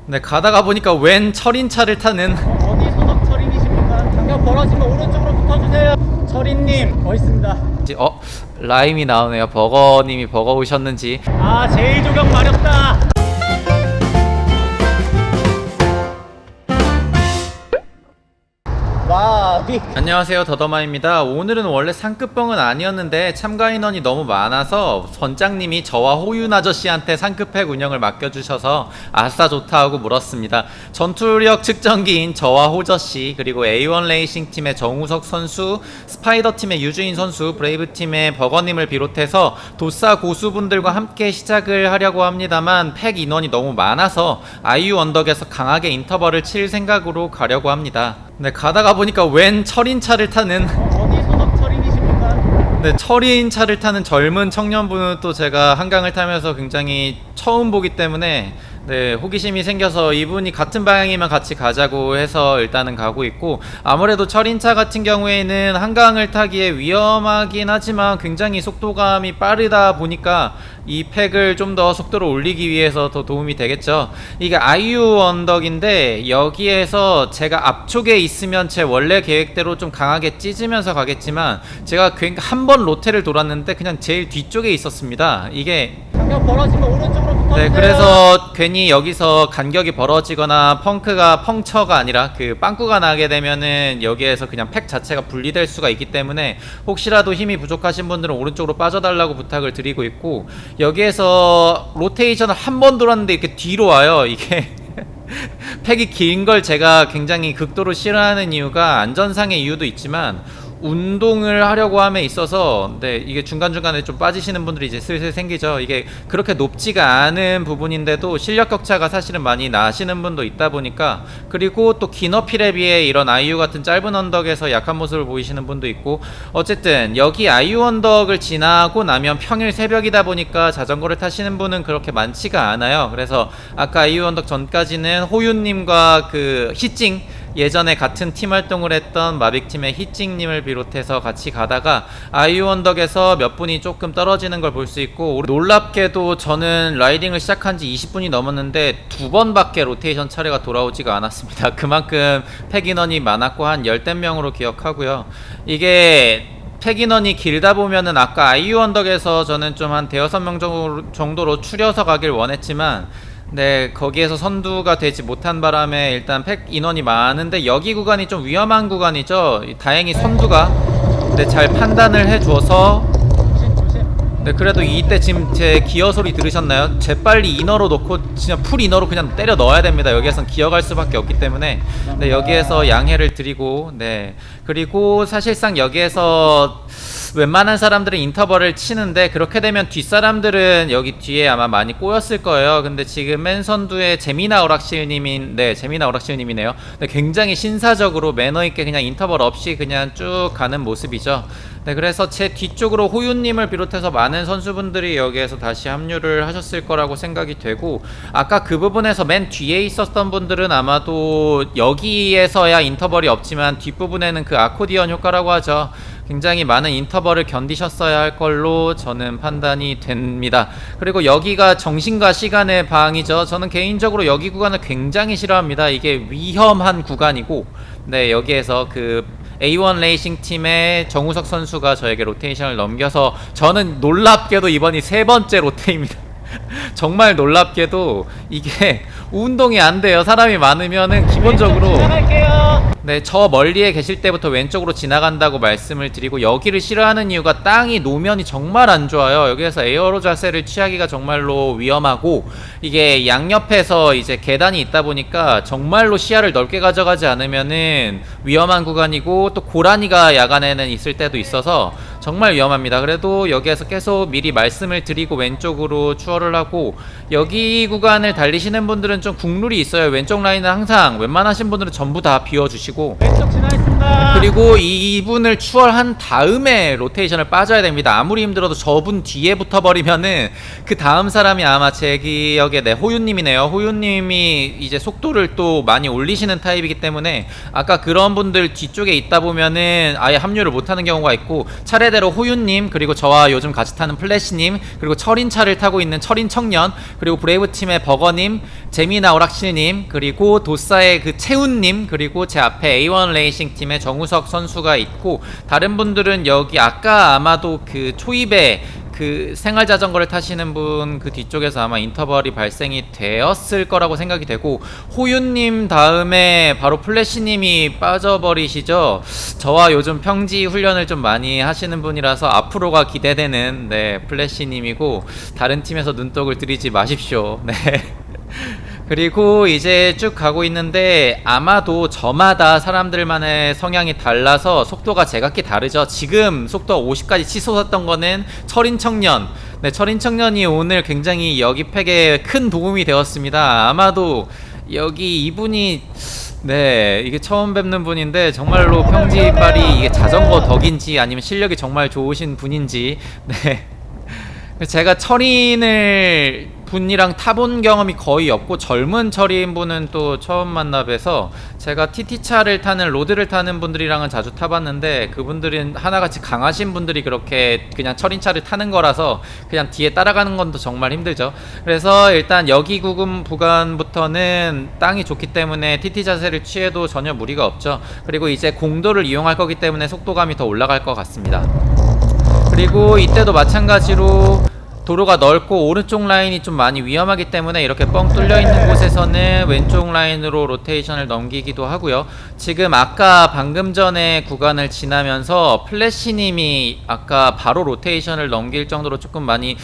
네, 가다가 보니까 웬 철인차를 타는 어디 소속 철인이십니까? 장벽 벌어지면 오른쪽으로 붙어주세요. 철인님 멋있습니다. 라임이 나오네요. 버거님이 버거 오셨는지. 아 제일 조경 마렵다. 와 안녕하세요, 더더마입니다. 오늘은 원래 상급병은 아니었는데 참가 인원이 너무 많아서 선장님이 저와 호윤 아저씨한테 상급팩 운영을 맡겨주셔서 아싸 좋다 하고 물었습니다. 전투력 측정기인 저와 호저씨, 그리고 A1 레이싱 팀의 정우석 선수, 스파이더 팀의 유주인 선수, 브레이브 팀의 버거님을 비롯해서 도싸 고수분들과 함께 시작을 하려고 합니다만 팩 인원이 너무 많아서 아이유 언덕에서 강하게 인터벌을 칠 생각으로 가려고 합니다. 네, 가다가 보니까 웬 철인차를 타는 어디 소속 철인이십니까? 네, 철인차를 타는 젊은 청년분은 또 제가 한강을 타면서 굉장히 처음 보기 때문에 네, 호기심이 생겨서 이분이 같은 방향이면 같이 가자고 해서 일단은 가고 있고, 아무래도 철인차 같은 경우에는 한강을 타기에 위험하긴 하지만 굉장히 속도감이 빠르다 보니까 이 팩을 좀 더 속도를 올리기 위해서 더 도움이 되겠죠. 이게 아이유 언덕인데 여기에서 제가 앞쪽에 있으면 제 원래 계획대로 좀 강하게 찢으면서 가겠지만 제가 한 번 로테를 돌았는데 그냥 제일 뒤쪽에 있었습니다. 이게 장벽 벌어지면 오른쪽으로 붙어주세요. 네, 그래서 괜히 여기서 간격이 벌어지거나 펑처가 아니라 그 빵꾸가 나게 되면은 여기에서 그냥 팩 자체가 분리될 수가 있기 때문에 혹시라도 힘이 부족하신 분들은 오른쪽으로 빠져달라고 부탁을 드리고 있고, 여기에서 로테이션을 한 번 돌았는데 이렇게 뒤로 와요. 이게 팩이 긴 걸 제가 굉장히 극도로 싫어하는 이유가 안전상의 이유도 있지만 운동을 하려고 함에 있어서 네, 이게 중간중간에 좀 빠지시는 분들이 이제 슬슬 생기죠. 이게 그렇게 높지가 않은 부분인데도 실력 격차가 사실은 많이 나시는 분도 있다 보니까, 그리고 또 긴 어필에 비해 이런 아이유 같은 짧은 언덕에서 약한 모습을 보이시는 분도 있고, 어쨌든 여기 아이유 언덕을 지나고 나면 평일 새벽이다 보니까 자전거를 타시는 분은 그렇게 많지가 않아요. 그래서 아까 아이유 언덕 전까지는 호윤님과 그 히찡, 예전에 같은 팀 활동을 했던 마빅팀의 히찡님을 비롯해서 같이 가다가 아이유 언덕에서 몇 분이 조금 떨어지는 걸 볼 수 있고, 놀랍게도 저는 라이딩을 시작한 지 20분이 넘었는데 2번밖에 로테이션 차례가 돌아오지가 않았습니다. 그만큼 팩 인원이 많았고 한 10대명으로 기억하고요. 이게 팩 인원이 길다 보면은 아까 아이유 언덕에서 저는 좀 한 대여섯 명 정도로 추려서 가길 원했지만 네, 거기에서 선두가 되지 못한 바람에 일단 팩 인원이 많은데 여기 구간이 좀 위험한 구간이죠. 다행히 선두가 네, 잘 판단을 해줘서 네, 그래도 이때 지금 제 기어 소리 들으셨나요? 재빨리 이너로 놓고 진짜 풀 이너로 그냥 때려 넣어야 됩니다. 여기에선 기어갈 수밖에 없기 때문에 네, 여기에서 양해를 드리고, 네, 그리고 사실상 여기에서 웬만한 사람들은 인터벌을 치는데 그렇게 되면 뒷사람들은 여기 뒤에 아마 많이 꼬였을 거예요. 근데 지금 맨 선두에 재미나 오락실님이네요. 네, 굉장히 신사적으로 매너있게 그냥 인터벌 없이 그냥 쭉 가는 모습이죠. 네, 그래서 제 뒤쪽으로 호윤님을 비롯해서 많은 선수분들이 여기에서 다시 합류를 하셨을 거라고 생각이 되고, 아까 그 부분에서 맨 뒤에 있었던 분들은 아마도 여기에서야 인터벌이 없지만 뒷부분에는 그 아코디언 효과라고 하죠. 굉장히 많은 인터벌을 견디셨어야 할 걸로 저는 판단이 됩니다. 그리고 여기가 정신과 시간의 방이죠. 저는 개인적으로 여기 구간을 굉장히 싫어합니다. 이게 위험한 구간이고, 네, 여기에서 그 A1 레이싱 팀의 정우석 선수가 저에게 로테이션을 넘겨서 저는 놀랍게도 이번이 3번째 로테입니다. 정말 놀랍게도 이게 운동이 안 돼요. 사람이 많으면은 기본적으로 네, 저 멀리에 계실 때부터 왼쪽으로 지나간다고 말씀을 드리고, 여기를 싫어하는 이유가 땅이 노면이 정말 안 좋아요. 여기에서 에어로 자세를 취하기가 정말로 위험하고, 이게 양옆에서 이제 계단이 있다 보니까 정말로 시야를 넓게 가져가지 않으면은 위험한 구간이고, 또 고라니가 야간에는 있을 때도 있어서 정말 위험합니다. 그래도 여기에서 계속 미리 말씀을 드리고 왼쪽으로 추월을 하고, 여기 구간을 달리시는 분들은 좀 국룰이 있어요. 왼쪽 라인은 항상 웬만하신 분들은 전부 다 비워주시고 왼쪽 지나있습니다. 그리고 이분을 추월한 다음에 로테이션을 빠져야 됩니다. 아무리 힘들어도 저분 뒤에 붙어버리면은 그 다음 사람이 아마 제 기억에 호윤님이네요. 호윤님이 이제 속도를 또 많이 올리시는 타입이기 때문에 아까 그런 분들 뒤쪽에 있다 보면은 아예 합류를 못하는 경우가 있고, 차례대로 호윤님, 그리고 저와 요즘 같이 타는 플래시님, 그리고 철인차를 타고 있는 철인 청년, 그리고 브레이브팀의 버거님, 재미나 오락실님, 그리고 도사의 그 채훈님, 그리고 제 앞에 A1 레이싱 팀의 정우석 선수가 있고, 다른 분들은 여기 아까 아마도 그 초입에 그 생활 자전거를 타시는 분 그 뒤쪽에서 아마 인터벌이 발생이 되었을 거라고 생각이 되고, 호윤님 다음에 바로 플래시님이 빠져버리시죠. 저와 요즘 평지 훈련을 좀 많이 하시는 분이라서 앞으로가 기대되는 플래시님이고, 다른 팀에서 눈독을 들이지 마십시오. 네. 그리고 이제 쭉 가고 있는데 아마도 저마다 사람들만의 성향이 달라서 속도가 제각기 다르죠. 지금 속도가 50까지 치솟았던 거는 철인 청년. 네, 철인 청년이 오늘 굉장히 여기 팩에 큰 도움이 되었습니다. 아마도 여기 이분이 이게 처음 뵙는 분인데 정말로 평지빨이 이게 자전거 덕인지 아니면 실력이 정말 좋으신 분인지. 제가 철인을 분이랑 타본 경험이 거의 없고, 젊은 철인 분은 또 처음 만나 뵈서 제가 TT차를 타는, 로드를 타는 분들이랑은 자주 타봤는데, 그분들은 하나같이 강하신 분들이 그렇게 그냥 철인차를 타는 거라서 그냥 뒤에 따라가는 건 또 정말 힘들죠. 그래서 일단 여기 구간부터는 땅이 좋기 때문에 TT 자세를 취해도 전혀 무리가 없죠. 그리고 이제 공도를 이용할 거기 때문에 속도감이 더 올라갈 것 같습니다. 그리고 이때도 마찬가지로 도로가 넓고 오른쪽 라인이 좀 많이 위험하기 때문에 이렇게 뻥 뚫려 있는 곳에서는 왼쪽 라인으로 로테이션을 넘기기도 하고요. 지금 아까 방금 전에 구간을 지나면서 플래시님이 아까 바로 로테이션을 넘길 정도로 조금 많이,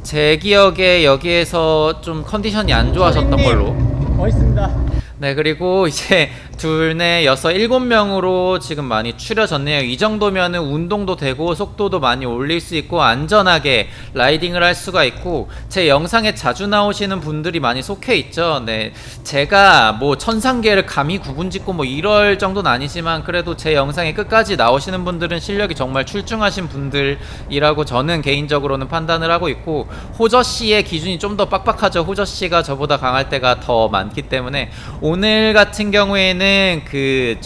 제 기억에 여기에서 좀 컨디션이 안 좋아졌던 걸로. 멋있습니다. 네, 그리고 이제 둘, 넷, 여섯, 7명으로 지금 많이 추려졌네요. 이 정도면은 운동도 되고 속도도 많이 올릴 수 있고 안전하게 라이딩을 할 수가 있고, 제 영상에 자주 나오시는 분들이 많이 속해 있죠. 네, 제가 뭐 천상계를 감히 구분짓고 뭐 이럴 정도는 아니지만 그래도 제 영상에 끝까지 나오시는 분들은 실력이 정말 출중하신 분들이라고 저는 개인적으로는 판단을 하고 있고, 호저씨의 기준이 좀 더 빡빡하죠. 호저씨가 저보다 강할 때가 더 많기 때문에 오늘 같은 경우에는 그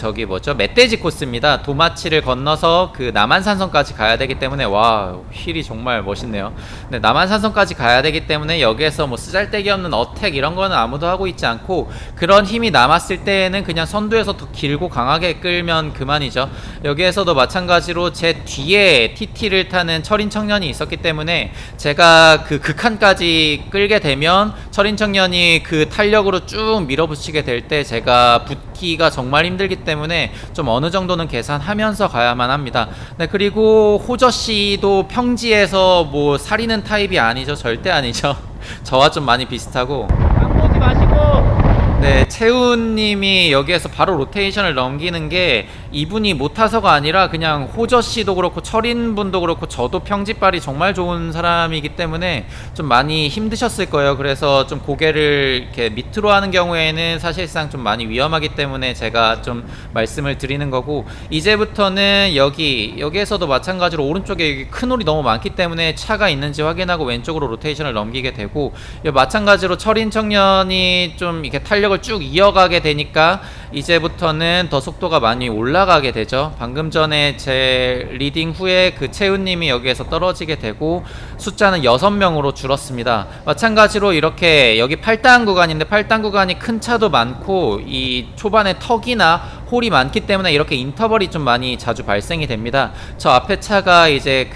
멧돼지 코스입니다. 도마치를 건너서 그 남한산성까지 가야 되기 때문에, 와, 휠이 정말 멋있네요. 네, 남한산성까지 가야 되기 때문에 여기에서 뭐 쓰잘데기 없는 어택 이런 거는 아무도 하고 있지 않고, 그런 힘이 남았을 때에는 그냥 선두에서 더 길고 강하게 끌면 그만이죠. 여기에서도 마찬가지로 제 뒤에 TT를 타는 철인 청년이 있었기 때문에 제가 그 극한까지 끌게 되면 철인 청년이 그 탄력으로 쭉 밀어붙이게 될 때 제가 붙기가 정말 힘들기 때문에 좀 어느 정도는 계산하면서 가야만 합니다. 네, 그리고 호저씨도 평지에서 뭐 사리는 타입이 아니죠. 절대 아니죠. 저와 좀 많이 비슷하고. 안 보지 마시고. 네, 채훈님이 여기에서 바로 로테이션을 넘기는 게 이분이 못 타서가 아니라 그냥 호저씨도 그렇고 철인분도 그렇고 저도 평지빨이 정말 좋은 사람이기 때문에 좀 많이 힘드셨을 거예요. 그래서 좀 고개를 이렇게 밑으로 하는 경우에는 사실상 좀 많이 위험하기 때문에 제가 좀 말씀을 드리는 거고, 이제부터는 여기에서도 마찬가지로 오른쪽에 큰 홀이 너무 많기 때문에 차가 있는지 확인하고 왼쪽으로 로테이션을 넘기게 되고, 마찬가지로 철인 청년이 좀 이렇게 탄력을 쭉 이어가게 되니까 이제부터는 더 속도가 많이 올라가게 되죠. 방금 전에 제 리딩 후에 그 채훈님이 여기에서 떨어지게 되고 숫자는 6명으로 줄었습니다. 마찬가지로 이렇게 여기 8단 구간인데 8단 구간이 큰 차도 많고 이 초반에 턱이나 홀이 많기 때문에 이렇게 인터벌이 좀 많이 자주 발생이 됩니다. 저 앞에 차가 이제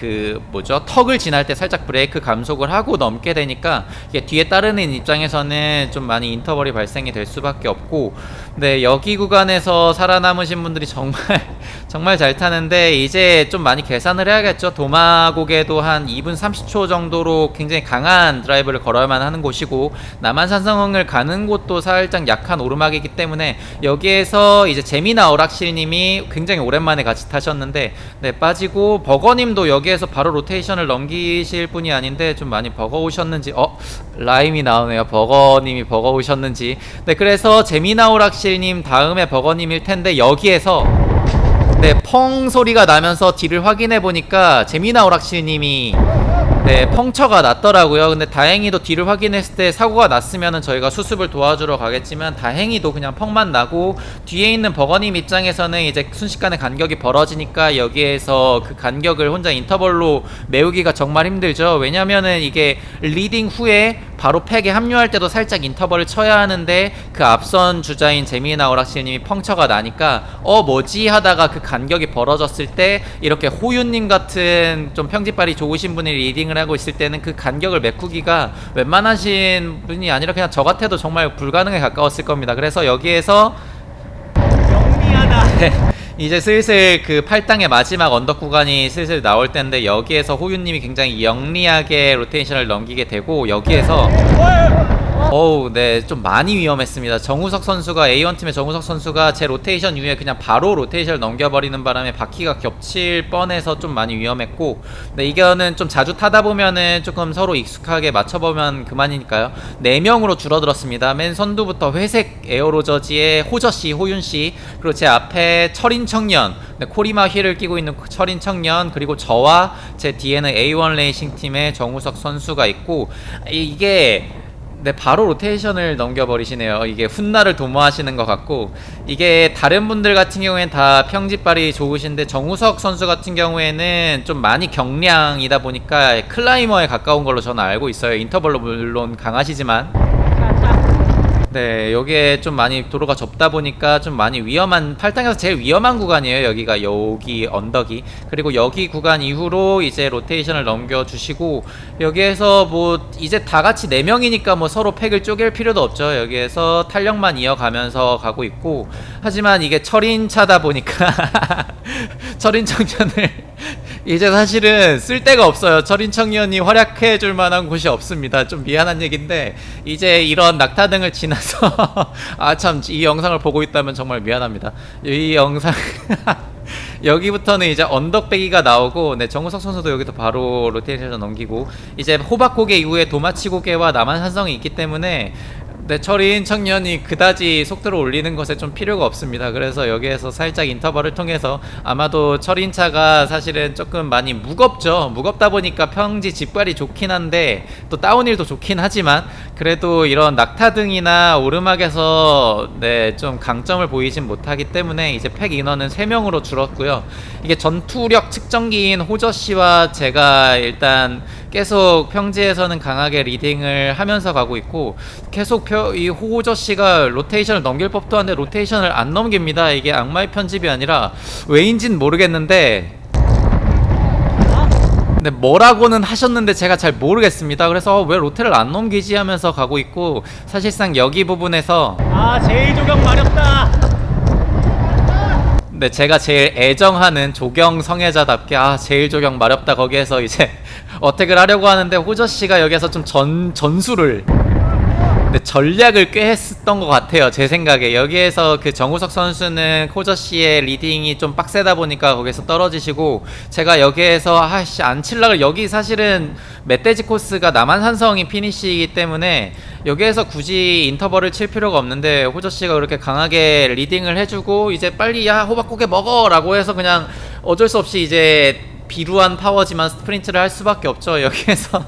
턱을 지날 때 살짝 브레이크 감속을 하고 넘게 되니까 이게 뒤에 따르는 입장에서는 좀 많이 인터벌이 발생이 될 수밖에 없고, 네, 여기 구간에서 살아남으신 분들이 정말 잘 타는데 이제 좀 많이 계산을 해야겠죠. 도마고개도 한 2분 30초 정도로 굉장히 강한 드라이브를 걸어야만 하는 곳이고, 남한산성을 가는 곳도 살짝 약한 오르막이기 때문에 여기에서 이제 재미나 오락실님이 굉장히 오랜만에 같이 타셨는데 네, 빠지고, 버거님도 여기에서 바로 로테이션을 넘기실 분이 아닌데 좀 많이 버거우셨는지, 라임이 나오네요. 버거님이 버거우셨는지. 네, 그래서 재미나 오락실님 다음에 버거님일 텐데 여기에서 네, 펑 소리가 나면서 뒤를 확인해 보니까 재미나 오락실님이 네, 펑처가 났더라고요. 근데 다행히도 뒤를 확인했을 때 사고가 났으면은 저희가 수습을 도와주러 가겠지만 다행히도 그냥 펑만 나고 뒤에 있는 버거님 입장에서는 이제 순식간에 간격이 벌어지니까 여기에서 그 간격을 혼자 인터벌로 메우기가 정말 힘들죠. 왜냐면은 이게 리딩 후에 바로 팩에 합류할 때도 살짝 인터벌을 쳐야 하는데 그 앞선 주자인 재미나 오락실님이 펑처가 나니까 뭐지 하다가 그 간격이 벌어졌을 때 이렇게 호윤님 같은 좀 평지발이 좋으신 분이 리딩을 하고 있을 때는 그 간격을 메꾸기가 웬만하신 분이 아니라 그냥 저 같아도 정말 불가능에 가까웠을 겁니다. 그래서 여기에서 영리하다. 네, 이제 슬슬 그 8당의 마지막 언덕 구간이 슬슬 나올 텐데 여기에서 호윤님이 굉장히 영리하게 로테이션을 넘기게 되고 여기에서 어우, 네, 좀 많이 위험했습니다. 정우석 선수가 A1팀의 정우석 선수가 제 로테이션 이후에 그냥 바로 로테이션을 넘겨버리는 바람에 바퀴가 겹칠 뻔해서 좀 많이 위험했고, 네, 이거는 좀 자주 타다 보면은 조금 서로 익숙하게 맞춰보면 그만이니까요. 4명으로 줄어들었습니다. 맨 선두부터 회색 에어로저지의 호저씨, 호윤씨, 그리고 제 앞에 철인 청년, 네, 코리마 휠을 끼고 있는 철인 청년, 그리고 저와 제 뒤에는 A1 레이싱 팀의 정우석 선수가 있고, 이게 네, 바로 로테이션을 넘겨버리시네요. 이게 훗날을 도모하시는 것 같고, 이게 다른 분들 같은 경우에는 다 평지발이 좋으신데 정우석 선수 같은 경우에는 좀 많이 경량이다 보니까 클라이머에 가까운 걸로 저는 알고 있어요. 인터벌로 물론 강하시지만. 네, 여기에 좀 많이 도로가 좁다 보니까 좀 많이 위험한, 8당에서 제일 위험한 구간이에요. 여기가, 여기 언덕이. 그리고 여기 구간 이후로 이제 로테이션을 넘겨주시고, 여기에서 뭐 이제 다 같이 4명이니까 뭐 서로 팩을 쪼갤 필요도 없죠. 여기에서 탄력만 이어가면서 가고 있고, 하지만 이게 철인차다 보니까 철인 청년을 이제 사실은 쓸 데가 없어요. 철인 청년이 활약해 줄 만한 곳이 없습니다. 좀 미안한 얘기인데 이제 이런 낙타등을 지나서 아 참, 이 영상을 보고 있다면 정말 미안합니다. 이 영상 여기부터는 이제 언덕배기가 나오고, 네, 정우석 선수도 여기도 바로 로테이션 넘기고, 이제 호박고개 이후에 도마치고개와 남한산성이 있기 때문에 네, 철인 청년이 그다지 속도를 올리는 것에 좀 필요가 없습니다. 그래서 여기에서 살짝 인터벌을 통해서, 아마도 철인차가 사실은 조금 많이 무겁죠. 무겁다 보니까 평지 집발이 좋긴 한데 또 다운힐도 좋긴 하지만 그래도 이런 낙타등이나 오르막에서 네, 좀 강점을 보이진 못하기 때문에 이제 팩 인원은 3명으로 줄었고요. 이게 전투력 측정기인 호저씨와 제가 일단 계속 평지에서는 강하게 리딩을 하면서 가고 있고, 계속 이 호저씨가 로테이션을 넘길 법도 한데 로테이션을 안 넘깁니다. 이게 악마의 편집이 아니라 왜인진 모르겠는데, 근데 뭐라고는 하셨는데 제가 잘 모르겠습니다. 그래서 왜 로테를 안 넘기지 하면서 가고 있고, 사실상 여기 부분에서 제일 조경 마렵다. 네, 제가 제일 애정하는 조경 성애자답게 제일 조경 마렵다 거기에서 이제 어택을 하려고 하는데 호저씨가 여기서 좀 전술을, 네, 전략을 꽤 했었던 것 같아요. 제 생각에 여기에서 그 정우석 선수는 호저씨의 리딩이 좀 빡세다 보니까 거기서 떨어지시고, 제가 여기에서 안 칠락을, 여기 사실은 멧돼지 코스가 남한산성이 피니시이기 때문에 여기에서 굳이 인터벌을 칠 필요가 없는데 호저씨가 그렇게 강하게 리딩을 해주고 이제 빨리 야 호박고개 먹어 라고 해서 그냥 어쩔 수 없이 이제 비루한 파워지만 스프린트를 할 수밖에 없죠. 여기에서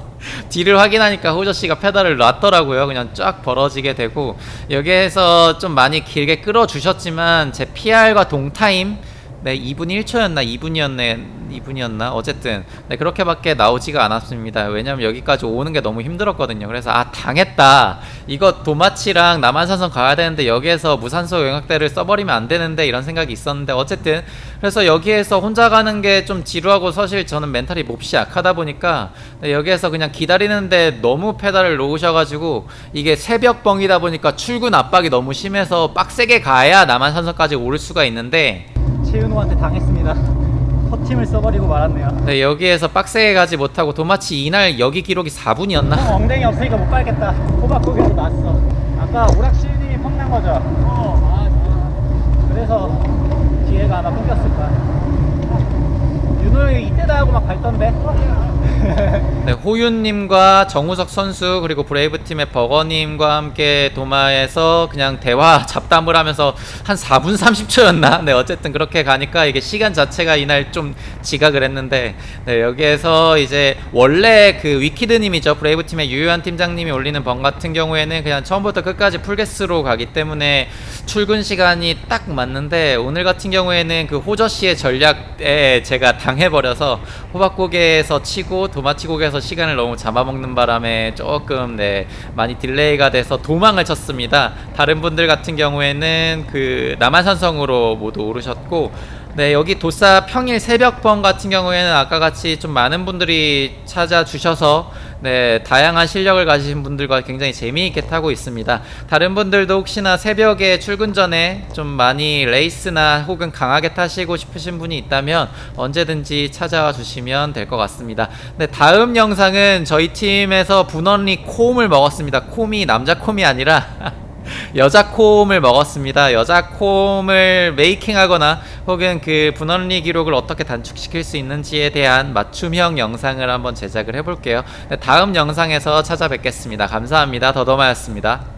뒤를 확인하니까 호저씨가 페달을 놨더라고요. 그냥 쫙 벌어지게 되고, 여기에서 좀 많이 길게 끌어주셨지만 제 PR과 동타임, 네, 2분 1초였나 2분이었나 어쨌든 네, 그렇게밖에 나오지가 않았습니다. 왜냐면 여기까지 오는 게 너무 힘들었거든요. 그래서 당했다, 이거 도마치랑 남한산성 가야 되는데 여기에서 무산소 영역대를 써버리면 안 되는데, 이런 생각이 있었는데 어쨌든 그래서 여기에서 혼자 가는 게 좀 지루하고, 사실 저는 멘탈이 몹시 약하다 보니까 네, 여기에서 그냥 기다리는데 너무 페달을 놓으셔가지고, 이게 새벽뻥이다 보니까 출근 압박이 너무 심해서 빡세게 가야 남한산성까지 오를 수가 있는데 최은호한테 당했습니다. 허팀을 써버리고 말았네요. 네, 여기에서 빡세게 가지 못하고 도마치 이날 여기 기록이 4분이었나? 엉덩이 없으니까 못 갈겠다. 호박고개도 났어. 아까 오락실님이 펑난 거죠? 그래서 기회가 아마 끊겼을 거야. 윤호 형이 이때다 하고 막 밟던데? 네, 호윤님과 정우석 선수 그리고 브레이브팀의 버거님과 함께 도마에서 그냥 대화 잡담을 하면서 한 4분 30초였나? 네, 어쨌든 그렇게 가니까 이게 시간 자체가 이날 좀 지각을 했는데, 네, 여기에서 이제 원래 그 위키드님이죠, 브레이브팀의 유효한 팀장님이 올리는 번 같은 경우에는 그냥 처음부터 끝까지 풀게스로 가기 때문에 출근 시간이 딱 맞는데, 오늘 같은 경우에는 그 호저씨의 전략에 제가 당해버려서 호박고개에서 치고 도마치고개에서 시간을 너무 잡아먹는 바람에 조금 많이 딜레이가 돼서 도망을 쳤습니다. 다른 분들 같은 경우에는 그 남한산성으로 모두 오르셨고, 여기 도사 평일 새벽번 같은 경우에는 아까 같이 좀 많은 분들이 찾아주셔서 다양한 실력을 가지신 분들과 굉장히 재미있게 타고 있습니다. 다른 분들도 혹시나 새벽에 출근 전에 좀 많이 레이스나 혹은 강하게 타시고 싶으신 분이 있다면 언제든지 찾아와 주시면 될 것 같습니다. 다음 영상은 저희 팀에서 분원리 콤을 먹었습니다. 콤이 남자 콤이 아니라 여자 콤을 먹었습니다. 여자 콤을 메이킹하거나 혹은 그 분원리 기록을 어떻게 단축시킬 수 있는지에 대한 맞춤형 영상을 한번 제작을 해볼게요. 다음 영상에서 찾아뵙겠습니다. 감사합니다. 더더마였습니다.